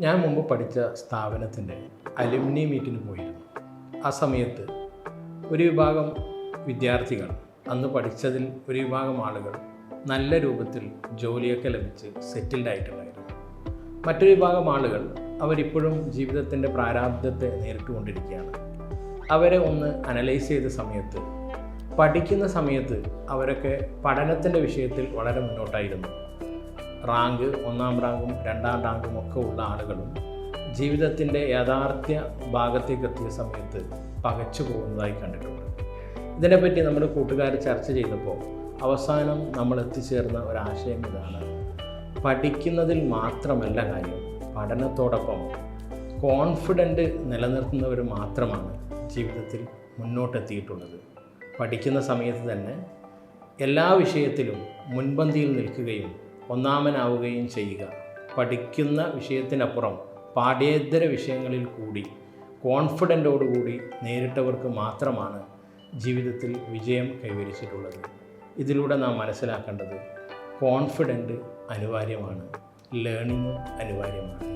ഞാൻ മുമ്പ് പഠിച്ച സ്ഥാപനത്തിൻ്റെ അലുമിനി മീറ്റിന് പോയിരുന്നു. ആ സമയത്ത് ഒരു വിഭാഗം വിദ്യാർത്ഥികൾ, അന്ന് പഠിച്ചതിൽ ഒരു വിഭാഗം ആളുകൾ നല്ല രൂപത്തിൽ ജോലിയൊക്കെ ലഭിച്ച് സെറ്റിൽഡ് ആയിട്ടുണ്ടായിരുന്നു. മറ്റൊരു വിഭാഗം ആളുകൾ അവരിപ്പോഴും ജീവിതത്തിൻ്റെ പ്രാരാബ്ധത്തെ നേരിട്ടുകൊണ്ടിരിക്കുകയാണ്. അവരെ ഒന്ന് അനലൈസ് ചെയ്ത സമയത്ത്, പഠിക്കുന്ന സമയത്ത് അവരൊക്കെ പഠനത്തിൻ്റെ വിഷയത്തിൽ വളരെ മുന്നോട്ടായിരുന്നു. റാങ്ക്, 1-ാം റാങ്കും 2-ാം റാങ്കും ഒക്കെ ഉള്ള ആളുകളും ജീവിതത്തിൻ്റെ യാഥാർത്ഥ്യ ഭാഗത്തേക്ക് എത്തിയ സമയത്ത് പകച്ചു പോകുന്നതായി കണ്ടിട്ടുണ്ട്. ഇതിനെപ്പറ്റി നമ്മുടെ കൂട്ടുകാർ ചർച്ച ചെയ്തപ്പോൾ അവസാനം നമ്മൾ എത്തിച്ചേർന്ന ഒരാശയം ഇതാണ്: പഠിക്കുന്നതിൽ മാത്രമല്ല കാര്യം, പഠനത്തോടൊപ്പം കോൺഫിഡൻറ്റ് നിലനിർത്തുന്നവർ മാത്രമാണ് ജീവിതത്തിൽ മുന്നോട്ടെത്തിയിട്ടുള്ളത്. പഠിക്കുന്ന സമയത്ത് തന്നെ എല്ലാ വിഷയത്തിലും മുൻപന്തിയിൽ നിൽക്കുകയും ഒന്നാമനാവുകയും ചെയ്യുക. പഠിക്കുന്ന വിഷയത്തിനപ്പുറം പാഠ്യേതര വിഷയങ്ങളിൽ കൂടി കോൺഫിഡൻറ്റോടുകൂടി നേരിട്ടവർക്ക് മാത്രമാണ് ജീവിതത്തിൽ വിജയം കൈവരിച്ചിട്ടുള്ളത്. ഇതിലൂടെ നാം മനസ്സിലാക്കേണ്ടത് കോൺഫിഡൻറ്റ് അനിവാര്യമാണ്, ലേണിംഗ് അനിവാര്യമാണ്.